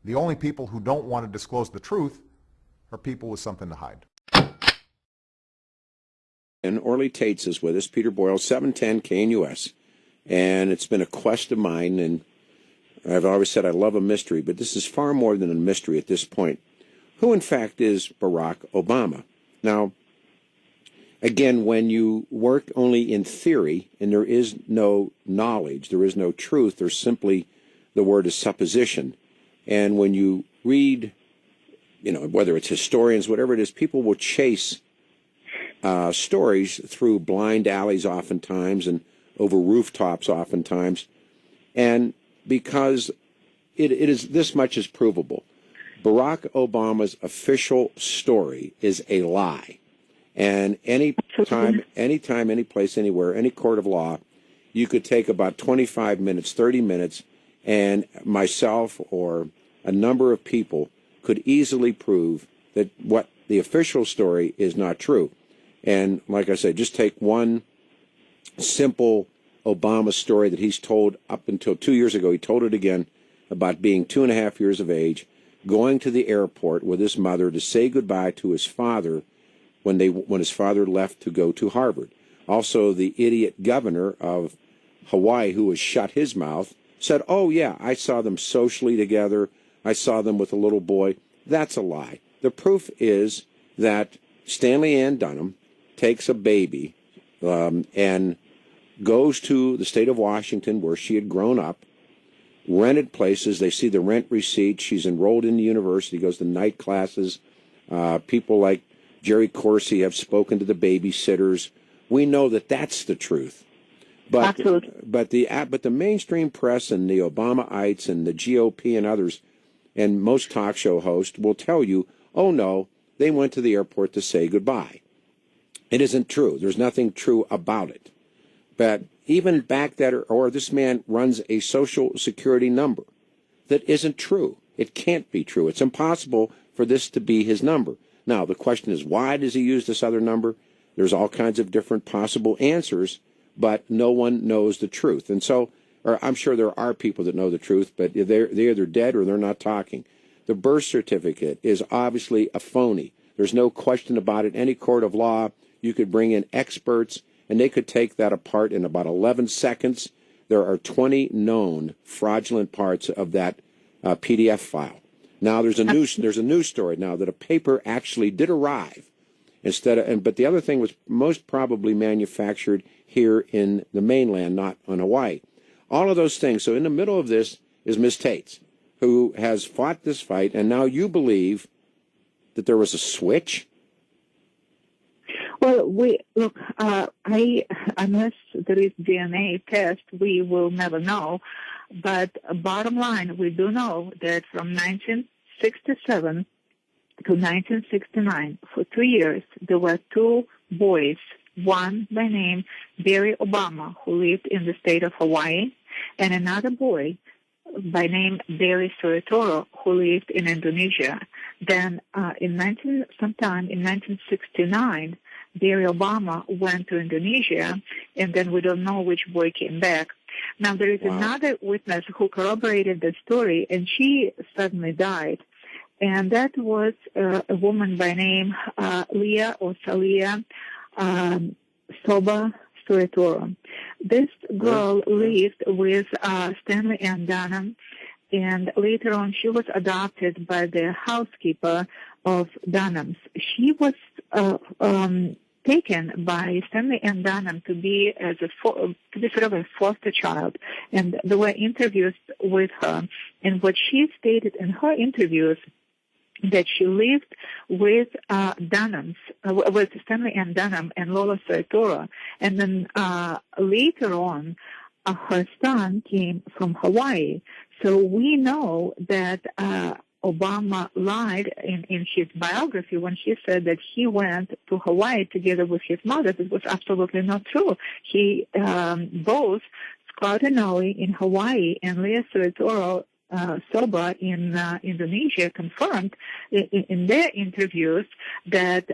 The only people who don't want to disclose the truth are people with something to hide. And Orly Taitz is with us, Peter Boyles, 710 KNUS. And it's been a quest of mine, and I've always said I love a mystery, but this is far more than a mystery at this point. Who, in fact, is Barack Obama? Now, again, when you work only in theory, and there is no knowledge, there is no truth, there's simply, the word is supposition. And when you read, whether it's historians, whatever it is, people will chase stories through blind alleys oftentimes and over rooftops oftentimes. And because it is this much is provable. Barack Obama's official story is a lie. And anytime, any place, anywhere, any court of law, you could take about 25 minutes, 30 minutes, and myself or a number of people could easily prove that what the official story is not true. And like I said, just take one simple Obama story that he's told up until 2 years ago. He told it again about being 2.5 years of age, going to the airport with his mother to say goodbye to his father when his father left to go to Harvard. Also, the idiot governor of Hawaii, who has shut his mouth, said, "Oh, yeah, I saw them socially together. I saw them with a little boy." That's a lie. The proof is that Stanley Ann Dunham takes a baby and goes to the state of Washington where she had grown up, rented places. They see the rent receipt. She's enrolled in the university, goes to night classes. People like Jerry Corsi have spoken to the babysitters. We know that that's the truth. But the mainstream press and the Obamaites and the GOP and others and most talk show hosts will tell you, oh, no, they went to the airport to say goodbye. It isn't true. There's nothing true about it. But even back that, or this man runs a Social Security number that isn't true. It can't be true. It's impossible for this to be his number. Now, the question is, why does he use this other number? There's all kinds of different possible answers, but no one knows the truth. And so, or I'm sure there are people that know the truth, but they're either dead or they're not talking. The birth certificate is obviously a phony. There's no question about it. Any court of law, you could bring in experts, and they could take that apart in about 11 seconds. There are 20 known fraudulent parts of that PDF file. Now, there's a news story now that a paper actually did arrive but the other thing was most probably manufactured here in the mainland, not on Hawaii. All of those things. So in the middle of this is Ms. Taitz, who has fought this fight, and now you believe that there was a switch? Well, unless there is DNA test, we will never know. But bottom line, we do know that from 1967 to 1969, for 2 years, there were two boys, one by name Barry Obama, who lived in the state of Hawaii, and another boy by name Barry Soetoro, who lived in Indonesia. Then sometime in 1969, Barry Obama went to Indonesia, and then we don't know which boy came back. Now, there is another witness who corroborated the story, and she suddenly died. And that was a woman by name Leah or Salia Soba Soetoro. This girl lived with Stanley Ann Dunham, and later on she was adopted by the housekeeper of Dunham's. She was taken by Stanley Ann Dunham to be sort of a foster child, and there were interviews with her. And what she stated in her interviews that she lived with with Stanley Ann Dunham and Lola Soetoro, and then later on, her son came from Hawaii. So we know that Obama lied in his biography when he said that he went to Hawaii together with his mother. This was absolutely not true. He both Scott Anoli in Hawaii and Leah Soetoro Soba in Indonesia confirmed in their interviews that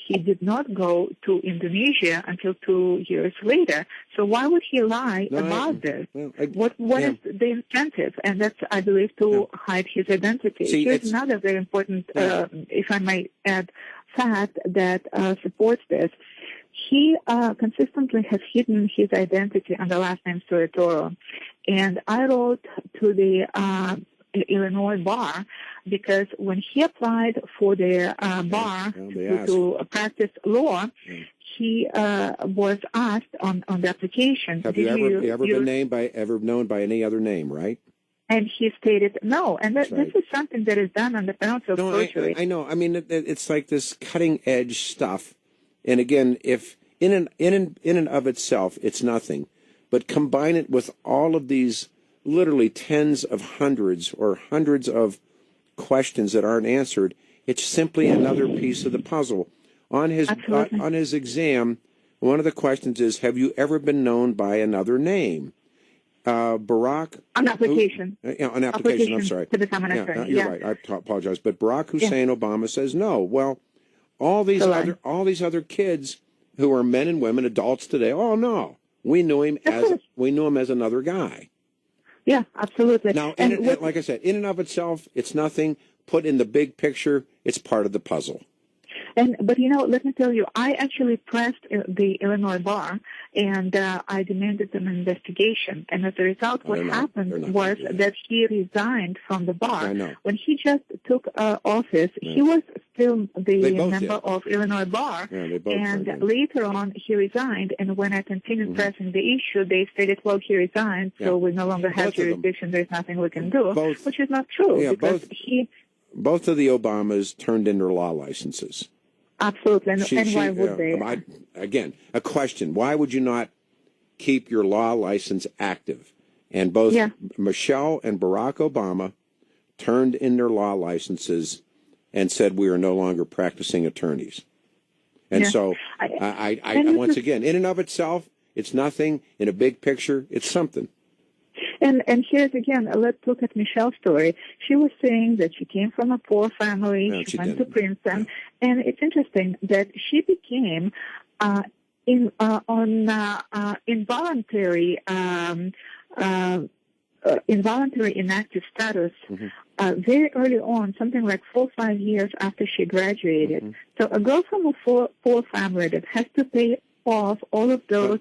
he did not go to Indonesia until 2 years later. So why would he lie about this? What is the incentive? And that's, I believe, to hide his identity. See, here's another very important, if I may add, fact that supports this. He consistently has hidden his identity under last name Suetoro. And I wrote to the Illinois bar because when he applied for the bar to practice law, he was asked on the application. Have you ever been known by any other name, right? And he stated no. And this is something that is done on the penalty of perjury. I know. I mean, it's like this cutting edge stuff. And again, if in and of itself, it's nothing, but combine it with all of these literally tens of hundreds or hundreds of questions that aren't answered, it's simply another piece of the puzzle. On his exam, one of the questions is, have you ever been known by another name? Barack... On application. On application, I'm sorry. To become an attorney. You're right, I apologize. But Barack Hussein Obama says no. Well, all these other kids who are men and women, adults today, oh no, we knew him as another guy. Yeah, absolutely. Now, like I said, in and of itself, it's nothing. Put in the big picture, it's part of the puzzle. But let me tell you, I actually pressed the Illinois bar, and I demanded an investigation. And as a result, what happened was that he resigned from the bar. When he just took office, he was still the member of Illinois bar. And later on, he resigned. And when I continued pressing the issue, they stated, well, he resigned, so we no longer have jurisdiction. There's nothing we can do, which is not true. Because both of the Obamas turned in their law licenses. Absolutely. And why would they? Again, a question. Why would you not keep your law license active? And both Michelle and Barack Obama turned in their law licenses and said we are no longer practicing attorneys. And so, I once again, in and of itself, it's nothing. In a big picture, it's something. And here's again, let's look at Michelle's story. She was saying that she came from a poor family. She went to Princeton, and it's interesting that she became involuntary inactive status very early on, something like 4 or 5 years after she graduated. So a girl from a poor family that has to pay off all of those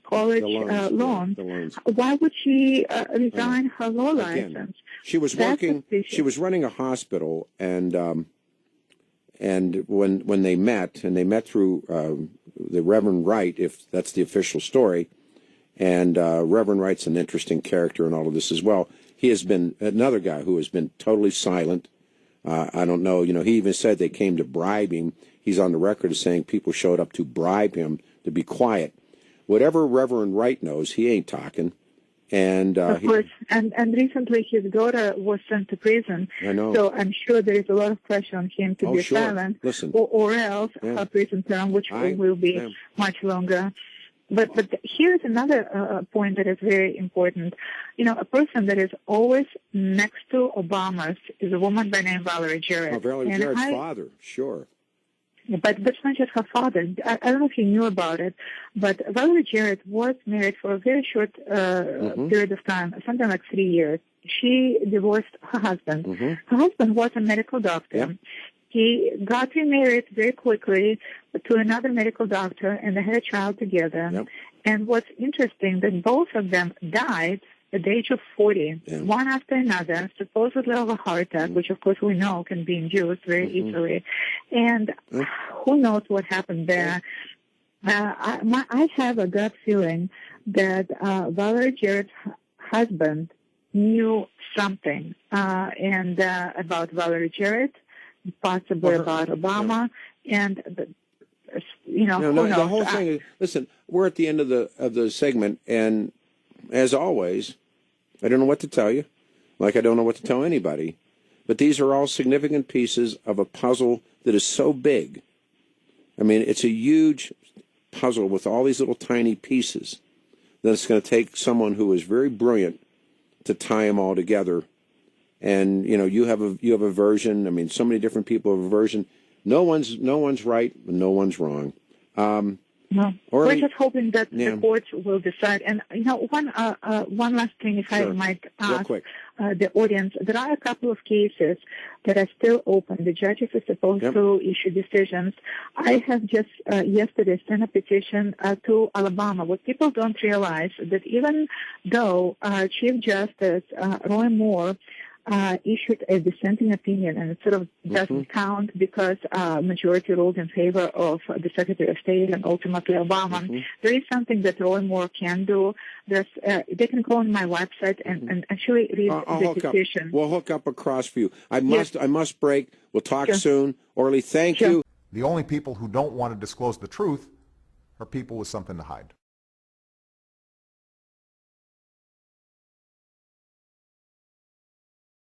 college loans. Why would she resign her law license? She was working. She was running a hospital, and when they met, through the Reverend Wright, if that's the official story, and Reverend Wright's an interesting character in all of this as well. He has been another guy who has been totally silent. I don't know. He even said they came to bribe him. He's on the record as saying people showed up to bribe him to be quiet. Whatever Reverend Wright knows, he ain't talking. And of course, and recently his daughter was sent to prison. I know. So I'm sure there is a lot of pressure on him to be silent, or else her prison term, which will be much longer. But here's another point that is very important. A person that is always next to Obama's is a woman by name Valerie Jarrett. Oh, Valerie Jarrett's father, sure. But that's not just her father. I don't know if you knew about it, but Valerie Jarrett was married for a very short period of time, something like 3 years. She divorced her husband. Her husband was a medical doctor. He got remarried very quickly to another medical doctor, and they had a child together. And what's interesting, that both of them died at the age of 40, one after another, supposedly of a heart attack, which of course we know can be induced very easily. And who knows what happened there. I have a gut feeling that Valerie Jarrett's husband knew something and about Valerie Jarrett, possibly about Obama, and who knows. The whole thing is, listen, we're at the end of the segment, and as always, I don't know what to tell you, like I don't know what to tell anybody, but these are all significant pieces of a puzzle that is so big. I mean, it's a huge puzzle with all these little tiny pieces that it's going to take someone who is very brilliant to tie them all together and you have a version. I mean, so many different people have a version. No one's right, and no one's wrong. No, Orly, we're just hoping that the courts will decide. And one last thing, if sure. I might Real ask quick. The audience, there are a couple of cases that are still open. The judges are supposed to issue decisions. I have just yesterday sent a petition to Alabama. What people don't realize that even though Chief Justice Roy Moore issued a dissenting opinion, and it sort of doesn't count because majority ruled in favor of the Secretary of State and ultimately Obama. There is something that Roy Moore can do. They can go on my website and actually read the petition. We'll hook up across for you. I must break. We'll talk soon. Orly, thank you. The only people who don't want to disclose the truth are people with something to hide.